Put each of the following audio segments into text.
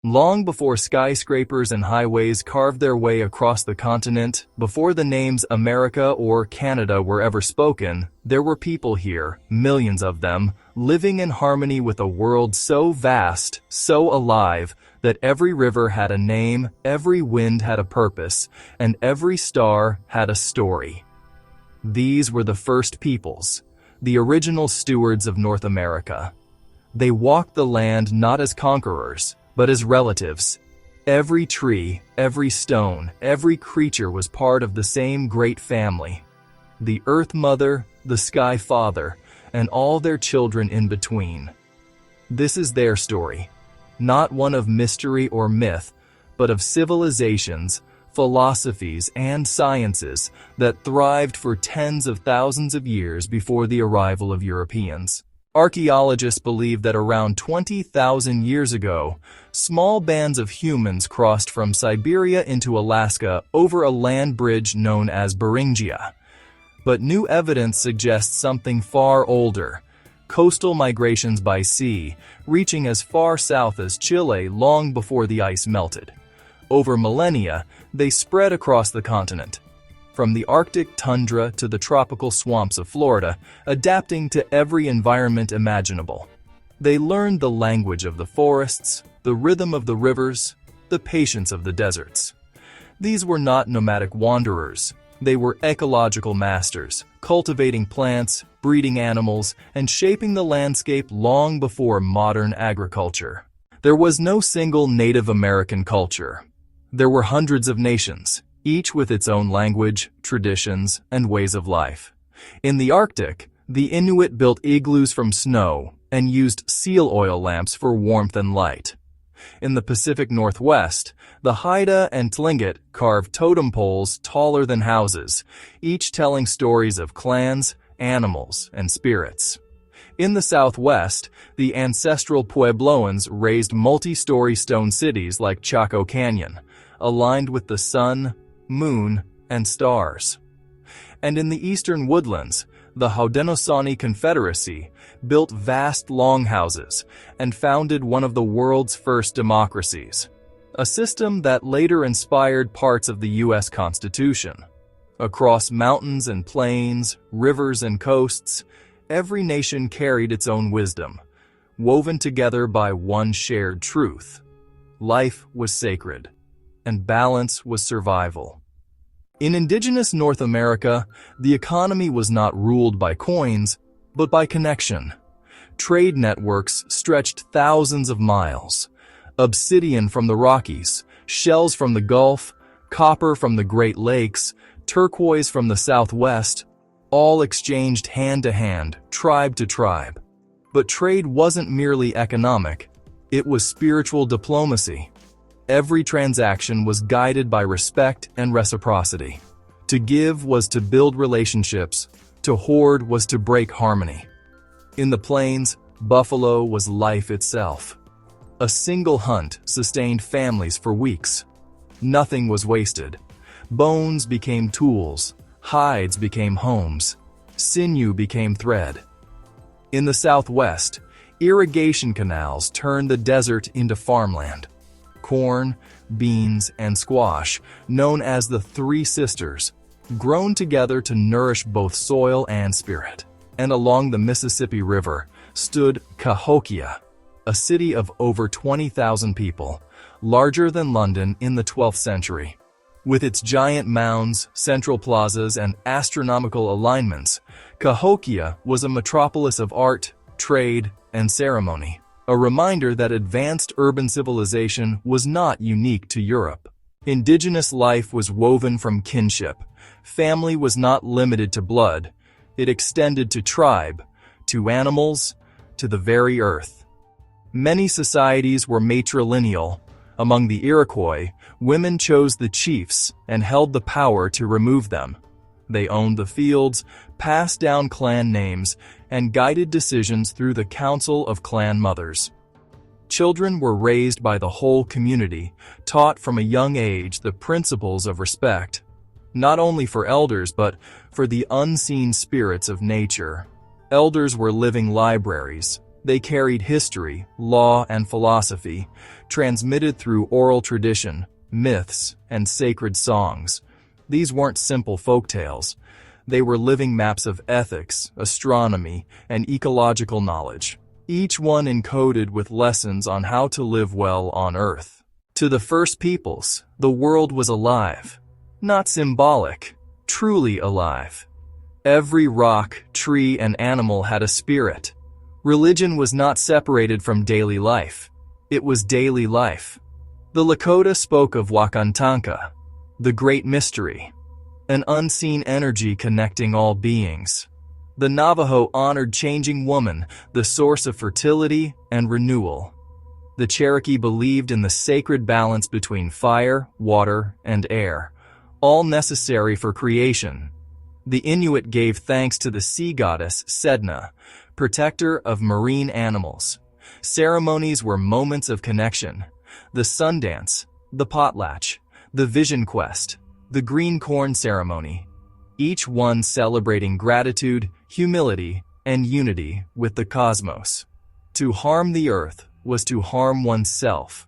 Long before skyscrapers and highways carved their way across the continent, before the names America or Canada were ever spoken, there were people here, millions of them, living in harmony with a world so vast, so alive, that every river had a name, every wind had a purpose, and every star had a story. These were the first peoples, the original stewards of North America. They walked the land not as conquerors, but as relatives. Every tree, every stone, every creature was part of the same great family. The Earth Mother, the Sky Father, and all their children in between. This is their story, not one of mystery or myth, but of civilizations, philosophies, and sciences that thrived for tens of thousands of years before the arrival of Europeans. Archaeologists believe that around 20,000 years ago, small bands of humans crossed from Siberia into Alaska over a land bridge known as Beringia. But new evidence suggests something far older, coastal migrations by sea, reaching as far south as Chile long before the ice melted. Over millennia, they spread across the continent, from the Arctic tundra to the tropical swamps of Florida, adapting to every environment imaginable. They learned the language of the forests, the rhythm of the rivers, the patience of the deserts. These were not nomadic wanderers. They were ecological masters, cultivating plants, breeding animals, and shaping the landscape long before modern agriculture. There was no single Native American culture. There were hundreds of nations, each with its own language, traditions, and ways of life. In the Arctic, the Inuit built igloos from snow and used seal oil lamps for warmth and light. In the Pacific Northwest, the Haida and Tlingit carved totem poles taller than houses, each telling stories of clans, animals, and spirits. In the Southwest, the ancestral Puebloans raised multi-story stone cities like Chaco Canyon, aligned with the sun, moon, and stars. And in the eastern woodlands, the Haudenosaunee Confederacy built vast longhouses and founded one of the world's first democracies, a system that later inspired parts of the U.S. Constitution. Across mountains and plains, rivers and coasts, every nation carried its own wisdom, woven together by one shared truth. Life was sacred, and balance was survival. In indigenous North America, the economy was not ruled by coins, but by connection. Trade networks stretched thousands of miles. Obsidian from the Rockies, shells from the Gulf, copper from the Great Lakes, turquoise from the Southwest, all exchanged hand to hand, tribe to tribe. But trade wasn't merely economic, it was spiritual diplomacy. Every transaction was guided by respect and reciprocity. To give was to build relationships, to hoard was to break harmony. In the plains, buffalo was life itself. A single hunt sustained families for weeks. Nothing was wasted. Bones became tools, hides became homes, sinew became thread. In the Southwest, irrigation canals turned the desert into farmland. Corn, beans, and squash, known as the Three Sisters, grown together to nourish both soil and spirit. And along the Mississippi River stood Cahokia, a city of over 20,000 people, larger than London in the 12th century. With its giant mounds, central plazas, and astronomical alignments, Cahokia was a metropolis of art, trade, and ceremony. A reminder that advanced urban civilization was not unique to Europe. Indigenous life was woven from kinship. Family was not limited to blood. It extended to tribe, to animals, to the very earth. Many societies were matrilineal. Among the Iroquois, women chose the chiefs and held the power to remove them. They owned the fields, passed down clan names, and guided decisions through the Council of Clan Mothers. Children were raised by the whole community, taught from a young age the principles of respect, not only for elders but for the unseen spirits of nature. Elders were living libraries. They carried history, law, and philosophy, transmitted through oral tradition, myths, and sacred songs. These weren't simple folktales. They were living maps of ethics, astronomy, and ecological knowledge, each one encoded with lessons on how to live well on Earth. To the first peoples, the world was alive. Not symbolic, truly alive. Every rock, tree, and animal had a spirit. Religion was not separated from daily life. It was daily life. The Lakota spoke of Wakantanka, the great mystery, an unseen energy connecting all beings. The Navajo honored changing woman, the source of fertility and renewal. The Cherokee believed in the sacred balance between fire, water, and air, all necessary for creation. The Inuit gave thanks to the sea goddess Sedna, protector of marine animals. Ceremonies were moments of connection. The sun dance, the potlatch, the vision quest, the green corn ceremony, each one celebrating gratitude, humility, and unity with the cosmos. To harm the earth was to harm oneself.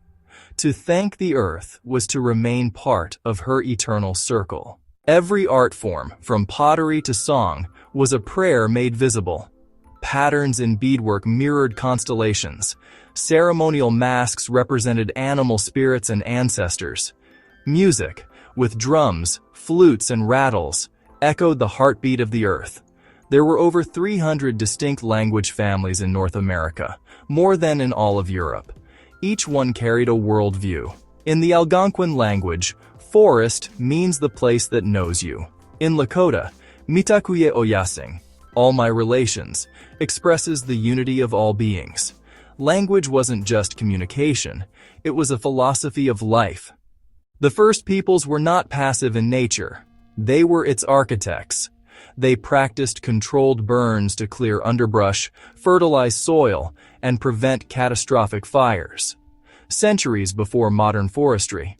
To thank the earth was to remain part of her eternal circle. Every art form, from pottery to song, was a prayer made visible. Patterns in beadwork mirrored constellations. Ceremonial masks represented animal spirits and ancestors. Music, with drums, flutes, and rattles, echoed the heartbeat of the earth. There were over 300 distinct language families in North America, more than in all of Europe. Each one carried a worldview. In the Algonquin language, forest means the place that knows you. In Lakota, Mitakuye Oyasing, all my relations, expresses the unity of all beings. Language wasn't just communication, it was a philosophy of life. The first peoples were not passive in nature. They were its architects. They practiced controlled burns to clear underbrush, fertilize soil, and prevent catastrophic fires, centuries before modern forestry.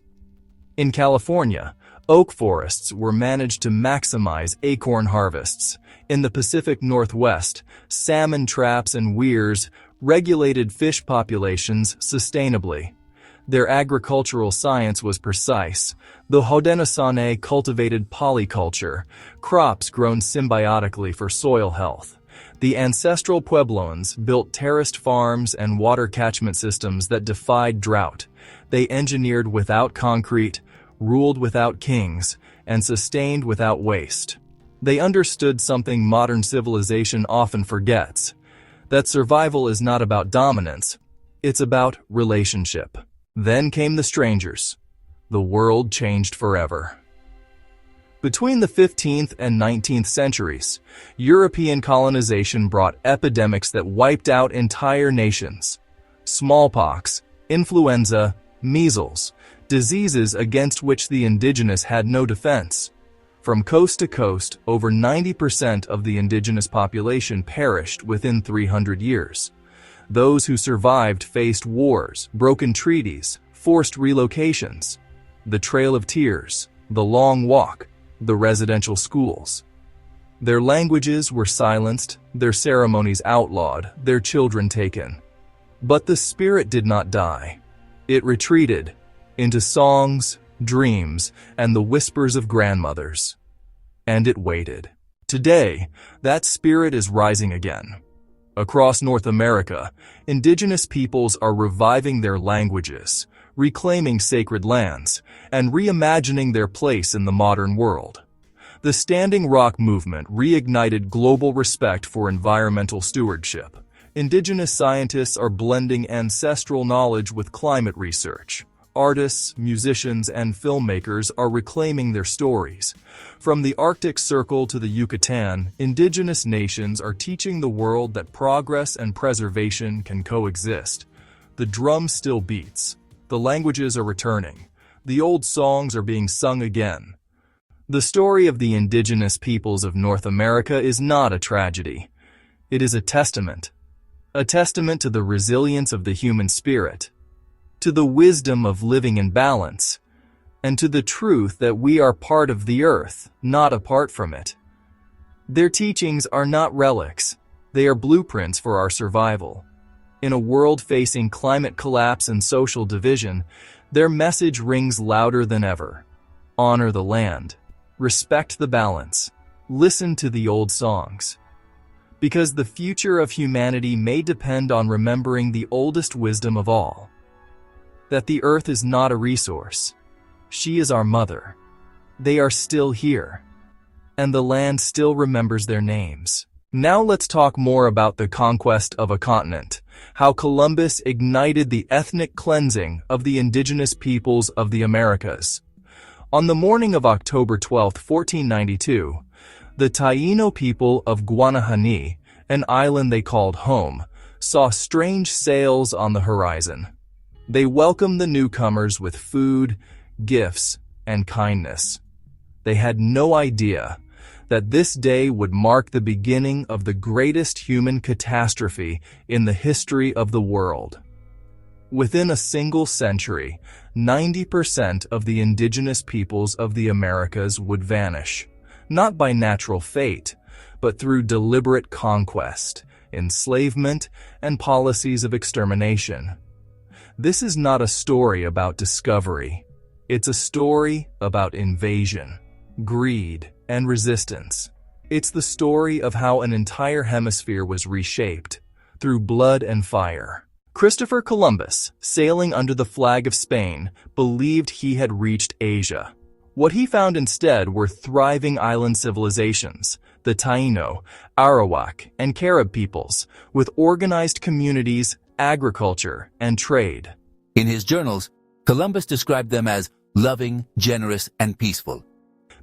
In California, oak forests were managed to maximize acorn harvests. In the Pacific Northwest, salmon traps and weirs regulated fish populations sustainably. Their agricultural science was precise. The Haudenosaunee cultivated polyculture, crops grown symbiotically for soil health. The ancestral Puebloans built terraced farms and water catchment systems that defied drought. They engineered without concrete, ruled without kings, and sustained without waste. They understood something modern civilization often forgets, that survival is not about dominance, it's about relationship. Then came the strangers. The world changed forever. Between the 15th and 19th centuries, European colonization brought epidemics that wiped out entire nations. Smallpox, influenza, measles, diseases against which the indigenous had no defense. From coast to coast, over 90% of the indigenous population perished within 300 years. Those who survived faced wars, broken treaties, forced relocations, the Trail of Tears, the Long Walk, the residential schools. Their languages were silenced, their ceremonies outlawed, their children taken. But the spirit did not die. It retreated into songs, dreams, and the whispers of grandmothers. And it waited. Today, that spirit is rising again. Across North America, indigenous peoples are reviving their languages, reclaiming sacred lands, and reimagining their place in the modern world. The Standing Rock movement reignited global respect for environmental stewardship. Indigenous scientists are blending ancestral knowledge with climate research. Artists, musicians, and filmmakers are reclaiming their stories. From the Arctic Circle to the Yucatan, indigenous nations are teaching the world that progress and preservation can coexist. The drum still beats. The languages are returning. The old songs are being sung again. The story of the indigenous peoples of North America is not a tragedy. It is a testament to the resilience of the human spirit, to the wisdom of living in balance, and to the truth that we are part of the earth, not apart from it. Their teachings are not relics, they are blueprints for our survival. In a world facing climate collapse and social division, their message rings louder than ever. Honor the land. Respect the balance. Listen to the old songs. Because the future of humanity may depend on remembering the oldest wisdom of all. That the earth is not a resource. She is our mother. They are still here. And the land still remembers their names. Now let's talk more about the conquest of a continent, how Columbus ignited the ethnic cleansing of the indigenous peoples of the Americas. On the morning of October 12, 1492, the Taino people of Guanahani, an island they called home, saw strange sails on the horizon. They welcomed the newcomers with food, gifts, and kindness. They had no idea that this day would mark the beginning of the greatest human catastrophe in the history of the world. Within a single century, 90% of the indigenous peoples of the Americas would vanish, not by natural fate, but through deliberate conquest, enslavement, and policies of extermination. This is not a story about discovery. It's a story about invasion, greed, and resistance. It's the story of how an entire hemisphere was reshaped through blood and fire. Christopher Columbus, sailing under the flag of Spain, believed he had reached Asia. What he found instead were thriving island civilizations, the Taino, Arawak, and Carib peoples, with organized communities, agriculture, and trade. In his journals, Columbus described them as loving, generous, and peaceful.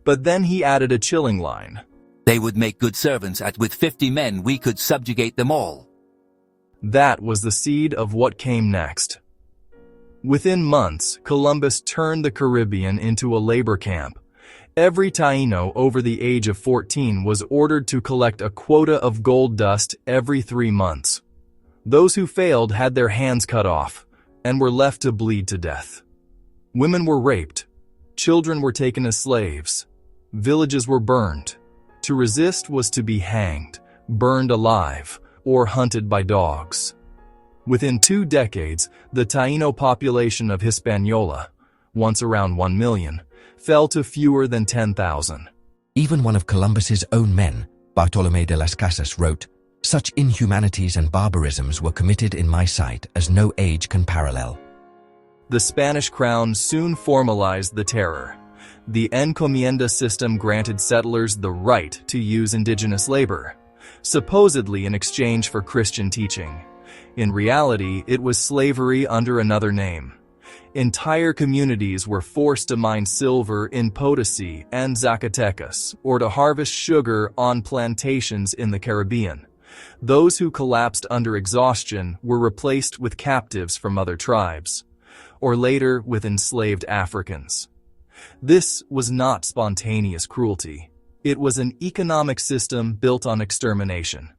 But then he added a chilling line. They would make good servants, and with 50 men we could subjugate them all. That was the seed of what came next. Within months, Columbus turned the Caribbean into a labor camp. Every Taino over the age of 14 was ordered to collect a quota of gold dust every 3 months. Those who failed had their hands cut off and were left to bleed to death. Women were raped. Children were taken as slaves. Villages were burned. To resist was to be hanged, burned alive, or hunted by dogs. Within 2 decades, the Taino population of Hispaniola, once around 1 million, fell to fewer than 10,000. Even one of Columbus's own men, Bartolomé de las Casas, wrote, "Such inhumanities and barbarisms were committed in my sight as no age can parallel." The Spanish crown soon formalized the terror. The encomienda system granted settlers the right to use indigenous labor, supposedly in exchange for Christian teaching. In reality, it was slavery under another name. Entire communities were forced to mine silver in Potosi and Zacatecas, or to harvest sugar on plantations in the Caribbean. Those who collapsed under exhaustion were replaced with captives from other tribes, or later with enslaved Africans. This was not spontaneous cruelty. It was an economic system built on extermination.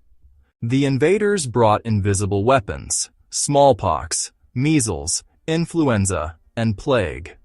The invaders brought invisible weapons, smallpox, measles, influenza, and plague.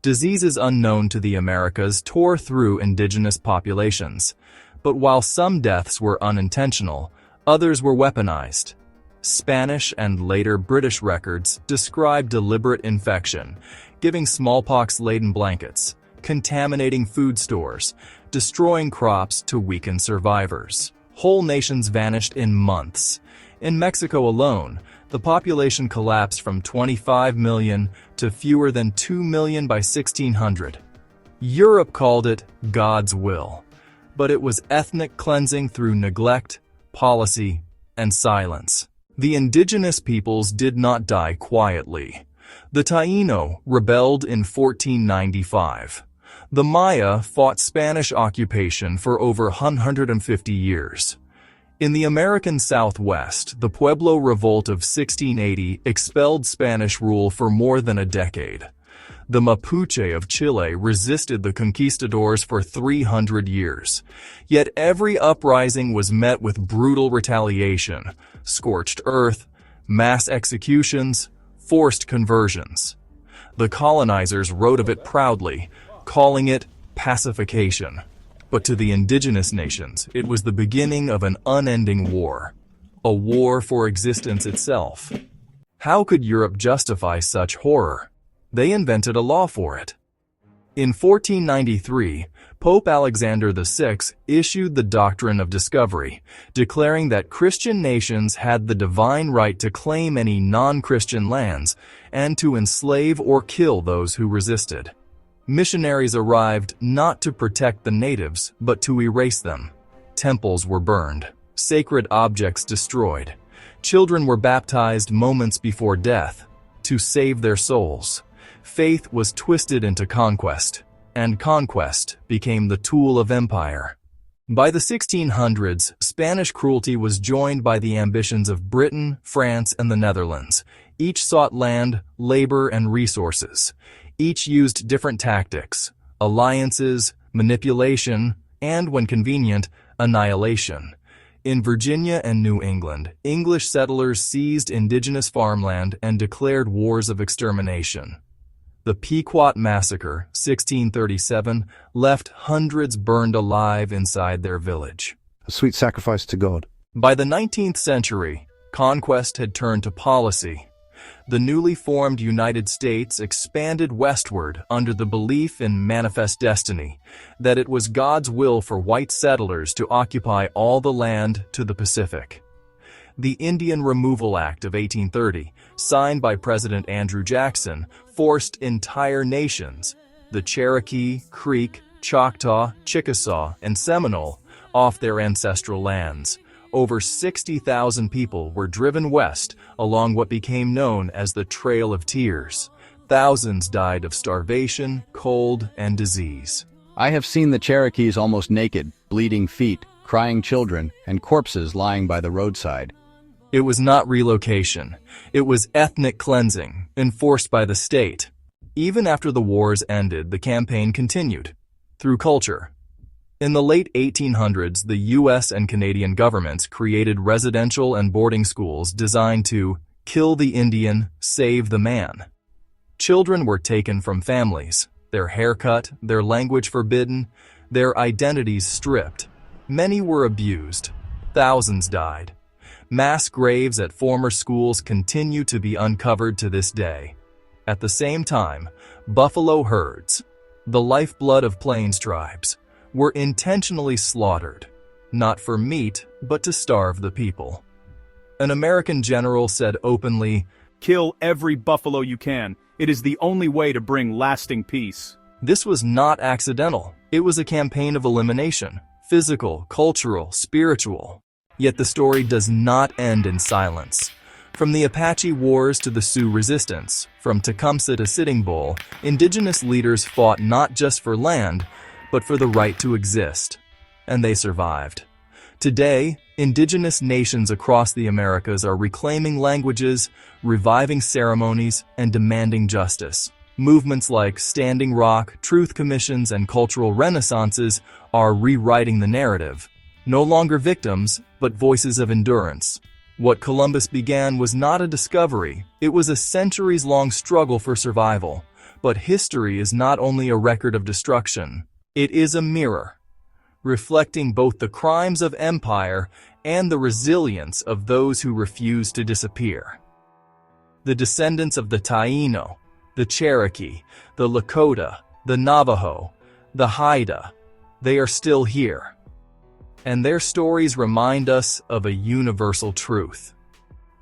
Diseases unknown to the Americas tore through indigenous populations, but while some deaths were unintentional, others were weaponized. Spanish and later British records describe deliberate infection, giving smallpox-laden blankets, contaminating food stores, destroying crops to weaken survivors. Whole nations vanished in months. In Mexico alone, the population collapsed from 25 million to fewer than 2 million by 1600. Europe called it God's will, but it was ethnic cleansing through neglect, policy, and silence. The indigenous peoples did not die quietly. The Taino rebelled in 1495. The Maya fought Spanish occupation for over 150 years. In the American Southwest, the Pueblo Revolt of 1680 expelled Spanish rule for more than a decade. The Mapuche of Chile resisted the conquistadors for 300 years. Yet every uprising was met with brutal retaliation, scorched earth, mass executions, forced conversions. The colonizers wrote of it proudly, calling it pacification. But to the indigenous nations, it was the beginning of an unending war. a war for existence itself. How could Europe justify such horror? They invented a law for it. In 1493, Pope Alexander VI issued the Doctrine of Discovery, declaring that Christian nations had the divine right to claim any non-Christian lands and to enslave or kill those who resisted. Missionaries arrived not to protect the natives, but to erase them. Temples were burned, sacred objects destroyed. Children were baptized moments before death to save their souls. Faith was twisted into conquest, and conquest became the tool of empire. By the 1600s, Spanish cruelty was joined by the ambitions of Britain, France, and the Netherlands. Each sought land, labor, and resources. Each used different tactics: alliances, manipulation, and, when convenient, annihilation. In Virginia and New England, English settlers seized indigenous farmland and declared wars of extermination. The Pequot Massacre, 1637, left hundreds burned alive inside their village. A sweet sacrifice to God. By the 19th century, conquest had turned to policy. The newly formed United States expanded westward under the belief in manifest destiny, that it was God's will for white settlers to occupy all the land to the Pacific. The Indian Removal Act of 1830, signed by President Andrew Jackson, forced entire nations, the Cherokee, Creek, Choctaw, Chickasaw, and Seminole, off their ancestral lands. Over 60,000 people were driven west along what became known as the Trail of Tears. Thousands died of starvation, cold, and disease. I have seen the Cherokees almost naked, bleeding feet, crying children, and corpses lying by the roadside. It was not relocation. It was ethnic cleansing, enforced by the state. Even after the wars ended, the campaign continued, through culture. In the late 1800s, the U.S. and Canadian governments created residential and boarding schools designed to kill the Indian, save the man. Children were taken from families, their hair cut, their language forbidden, their identities stripped. Many were abused. Thousands died. Mass graves at former schools continue to be uncovered to this day. At the same time, buffalo herds, the lifeblood of Plains tribes, were intentionally slaughtered, not for meat, but to starve the people. An American general said openly, "Kill every buffalo you can. It is the only way to bring lasting peace." This was not accidental. It was a campaign of elimination, physical, cultural, spiritual. Yet the story does not end in silence. From the Apache Wars to the Sioux Resistance, from Tecumseh to Sitting Bull, indigenous leaders fought not just for land, but for the right to exist. And they survived. Today, indigenous nations across the Americas are reclaiming languages, reviving ceremonies, and demanding justice. Movements like Standing Rock, truth commissions, and cultural renaissances are rewriting the narrative. No longer victims, but voices of endurance. What Columbus began was not a discovery, it was a centuries-long struggle for survival. But history is not only a record of destruction, it is a mirror, reflecting both the crimes of empire and the resilience of those who refuse to disappear. The descendants of the Taino, the Cherokee, the Lakota, the Navajo, the Haida, they are still here. And their stories remind us of a universal truth,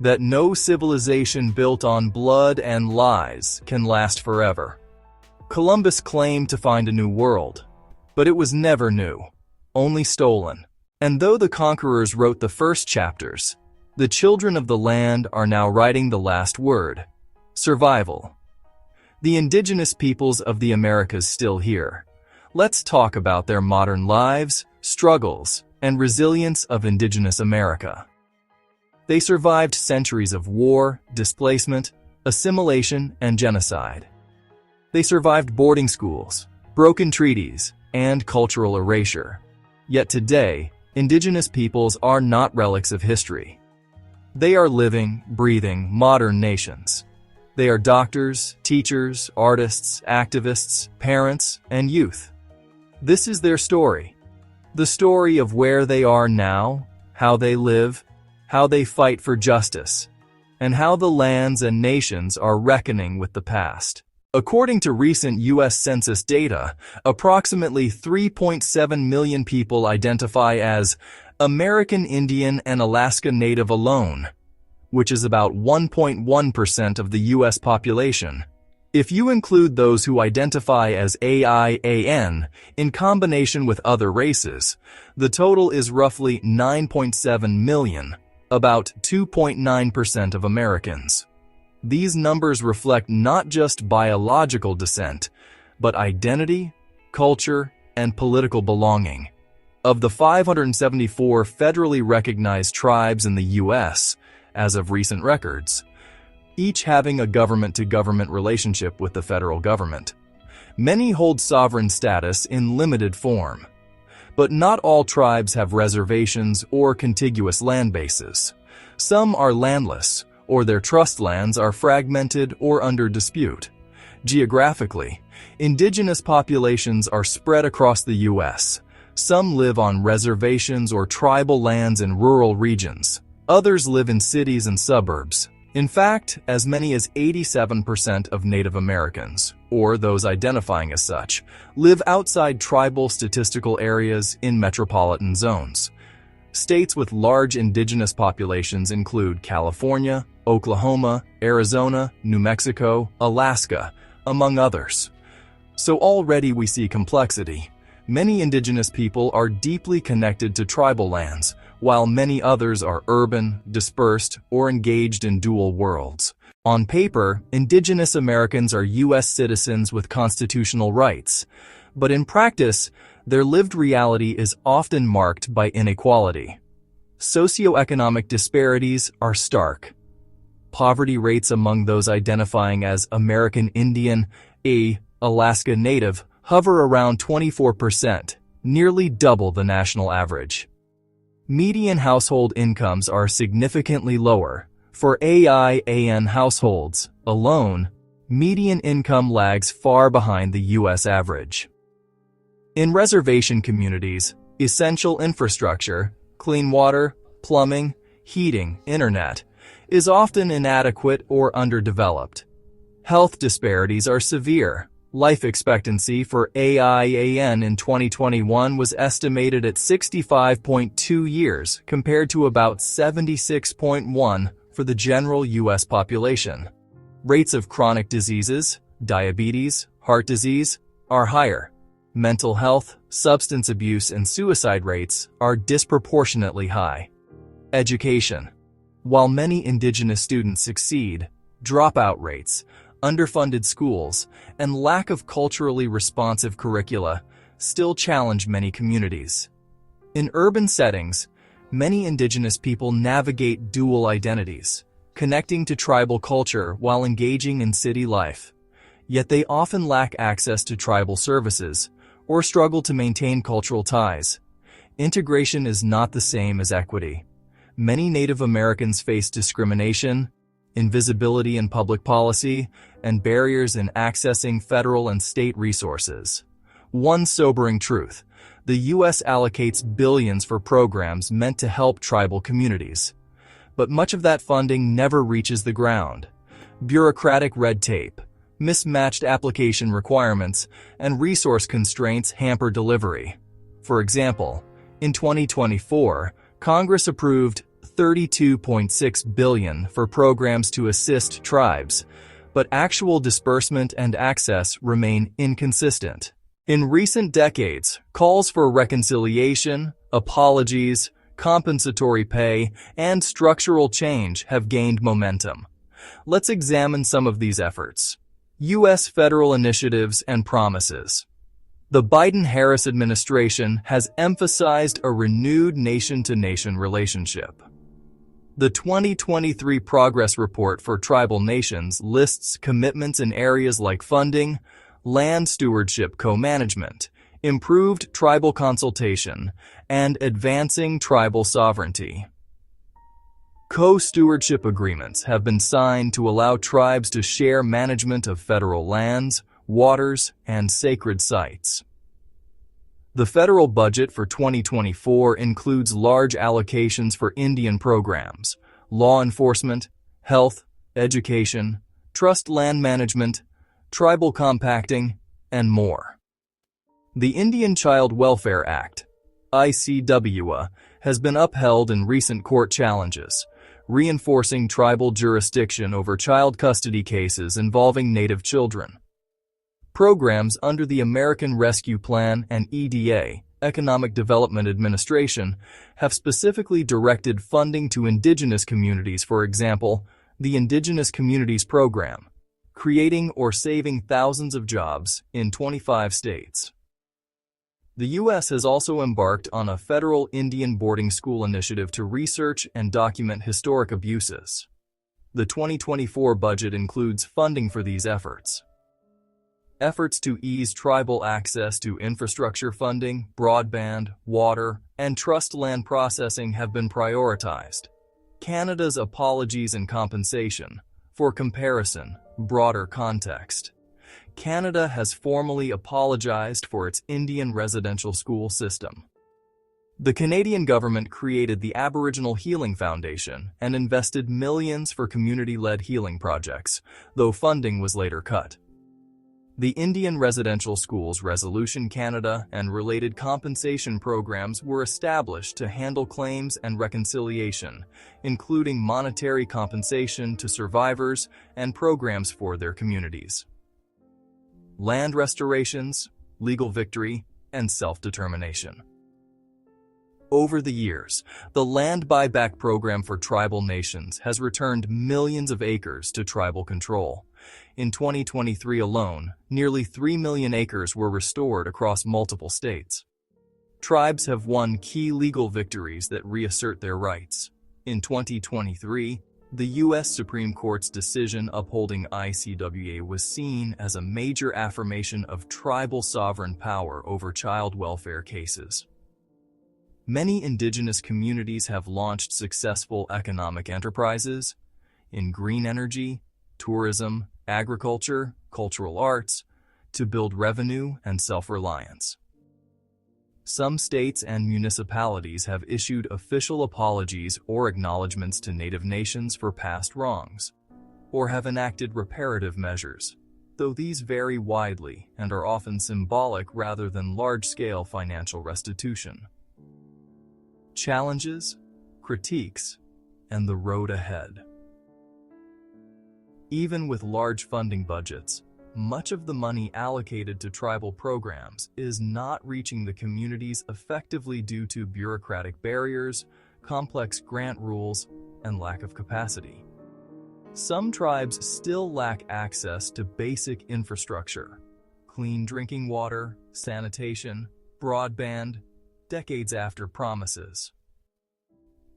that no civilization built on blood and lies can last forever. Columbus claimed to find a new world, but it was never new, only stolen. And though the conquerors wrote the first chapters, the children of the land are now writing the last word: survival. The indigenous peoples of the Americas still here. Let's talk about their modern lives, struggles, and resilience of indigenous America. They survived centuries of war, displacement, assimilation, and genocide. They survived boarding schools, broken treaties, and cultural erasure. Yet today, indigenous peoples are not relics of history. They are living, breathing, modern nations. They are doctors, teachers, artists, activists, parents, and youth. This is their story. The story of where they are now, how they live, how they fight for justice, and how the lands and nations are reckoning with the past. According to recent U.S. Census data, approximately 3.7 million people identify as American Indian and Alaska Native alone, which is about 1.1% of the U.S. population. If you include those who identify as AIAN in combination with other races, the total is roughly 9.7 million, about 2.9% of Americans. These numbers reflect not just biological descent, but identity, culture, and political belonging. Of the 574 federally recognized tribes in the U.S., as of recent records, each having a government-to-government relationship with the federal government, many hold sovereign status in limited form. But not all tribes have reservations or contiguous land bases. Some are landless, or their trust lands are fragmented or under dispute. Geographically, indigenous populations are spread across the U.S. Some live on reservations or tribal lands in rural regions. Others live in cities and suburbs. In fact, as many as 87% of Native Americans, or those identifying as such, live outside tribal statistical areas in metropolitan zones. States with large indigenous populations include California, Oklahoma, Arizona, New Mexico, Alaska, among others. So already we see complexity. Many indigenous people are deeply connected to tribal lands, while many others are urban, dispersed, or engaged in dual worlds. On paper, indigenous Americans are U.S. citizens with constitutional rights, but in practice, their lived reality is often marked by inequality. Socioeconomic disparities are stark. Poverty rates among those identifying as American Indian, Alaska Native, hover around 24%, nearly double the national average. Median household incomes are significantly lower. For AIAN households alone, median income lags far behind the U.S. average. In reservation communities, essential infrastructure, clean water, plumbing, heating, internet, is often inadequate or underdeveloped. Health disparities are severe. Life expectancy for AIAN in 2021 was estimated at 65.2 years compared to about 76.1 for the general U.S. population. Rates of chronic diseases, diabetes, heart disease, are higher. Mental health, substance abuse, and suicide rates are disproportionately high. Education. While many indigenous students succeed, dropout rates, underfunded schools, and lack of culturally responsive curricula still challenge many communities. In urban settings, many indigenous people navigate dual identities, connecting to tribal culture while engaging in city life. Yet they often lack access to tribal services or struggle to maintain cultural ties. Integration is not the same as equity. Many Native Americans face discrimination, invisibility in public policy, and barriers in accessing federal and state resources. One sobering truth: the U.S. allocates billions for programs meant to help tribal communities. But much of that funding never reaches the ground. Bureaucratic red tape, mismatched application requirements, and resource constraints hamper delivery. For example, in 2024, Congress approved $32.6 billion for programs to assist tribes, but actual disbursement and access remain inconsistent. In recent decades, calls for reconciliation, apologies, compensatory pay, and structural change have gained momentum. Let's examine some of these efforts. U.S. federal initiatives and promises. The Biden-Harris administration has emphasized a renewed nation-to-nation relationship. The 2023 Progress Report for Tribal Nations lists commitments in areas like funding, land stewardship co-management, improved tribal consultation, and advancing tribal sovereignty. Co-stewardship agreements have been signed to allow tribes to share management of federal lands, waters, and sacred sites. The federal budget for 2024 includes large allocations for Indian programs, law enforcement, health, education, trust land management, tribal compacting, and more. The Indian Child Welfare Act, ICWA, has been upheld in recent court challenges, reinforcing tribal jurisdiction over child custody cases involving Native children. Programs under the American Rescue Plan and EDA, Economic Development Administration, have specifically directed funding to Indigenous communities, for example, the Indigenous Communities Program, creating or saving thousands of jobs in 25 states. The U.S. has also embarked on a federal Indian boarding school initiative to research and document historic abuses. The 2024 budget includes funding for these efforts. Efforts to ease tribal access to infrastructure funding, broadband, water, and trust land processing have been prioritized. Canada's apologies and compensation. For comparison, broader context. Canada has formally apologized for its Indian residential school system. The Canadian government created the Aboriginal Healing Foundation and invested millions for community-led healing projects, though funding was later cut. The Indian Residential Schools Resolution Canada and related compensation programs were established to handle claims and reconciliation, including monetary compensation to survivors and programs for their communities. Land restorations, legal victory, and self-determination. Over the years, the land buyback program for tribal nations has returned millions of acres to tribal control. In 2023 alone, nearly 3 million acres were restored across multiple states. Tribes have won key legal victories that reassert their rights. In 2023, the U.S. Supreme Court's decision upholding ICWA was seen as a major affirmation of tribal sovereign power over child welfare cases. Many Indigenous communities have launched successful economic enterprises in green energy, tourism, agriculture, cultural arts, to build revenue and self-reliance. Some states and municipalities have issued official apologies or acknowledgments to Native nations for past wrongs, or have enacted reparative measures, though these vary widely and are often symbolic rather than large-scale financial restitution. Challenges, critiques, and the road ahead. Even with large funding budgets, much of the money allocated to tribal programs is not reaching the communities effectively due to bureaucratic barriers, complex grant rules, and lack of capacity. Some tribes still lack access to basic infrastructure, clean drinking water, sanitation, broadband, decades after promises.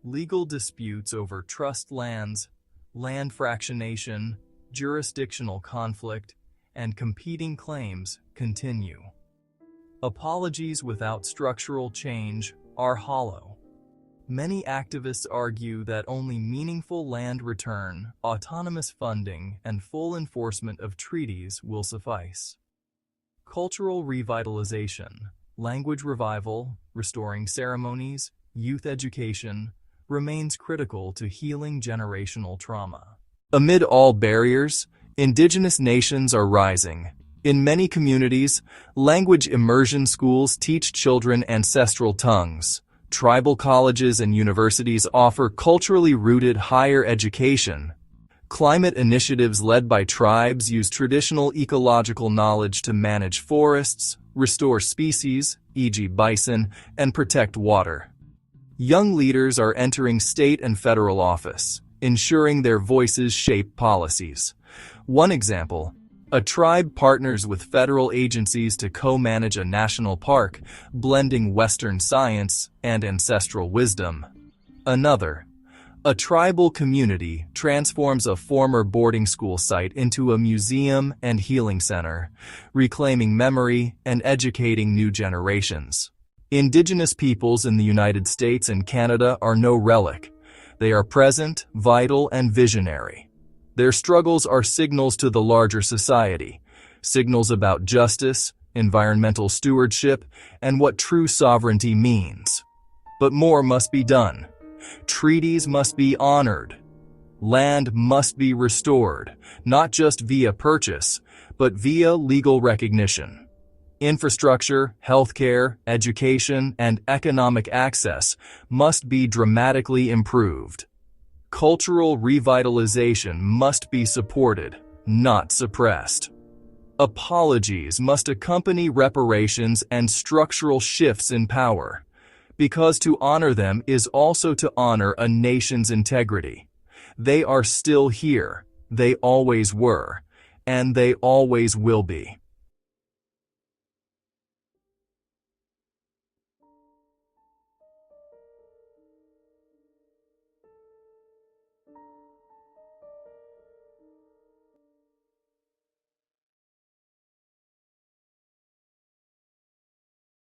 Legal disputes over trust lands, land fractionation, jurisdictional conflict, and competing claims continue. Apologies without structural change are hollow. Many activists argue that only meaningful land return, autonomous funding, and full enforcement of treaties will suffice. Cultural revitalization, language revival, restoring ceremonies, youth education, remains critical to healing generational trauma. Amid all barriers, Indigenous nations are rising. In many communities, language immersion schools teach children ancestral tongues. Tribal colleges and universities offer culturally rooted higher education. Climate initiatives led by tribes use traditional ecological knowledge to manage forests, restore species, e.g. bison, and protect water. Young leaders are entering state and federal office, ensuring their voices shape policies. One example, a tribe partners with federal agencies to co-manage a national park, blending Western science and ancestral wisdom. Another, a tribal community transforms a former boarding school site into a museum and healing center, reclaiming memory and educating new generations. Indigenous peoples in the United States and Canada are no relic. They are present, vital, and visionary. Their struggles are signals to the larger society, signals about justice, environmental stewardship, and what true sovereignty means. But more must be done. Treaties must be honored. Land must be restored, not just via purchase, but via legal recognition. Infrastructure, healthcare, education, and economic access must be dramatically improved. Cultural revitalization must be supported, not suppressed. Apologies must accompany reparations and structural shifts in power, because to honor them is also to honor a nation's integrity. They are still here, they always were, and they always will be.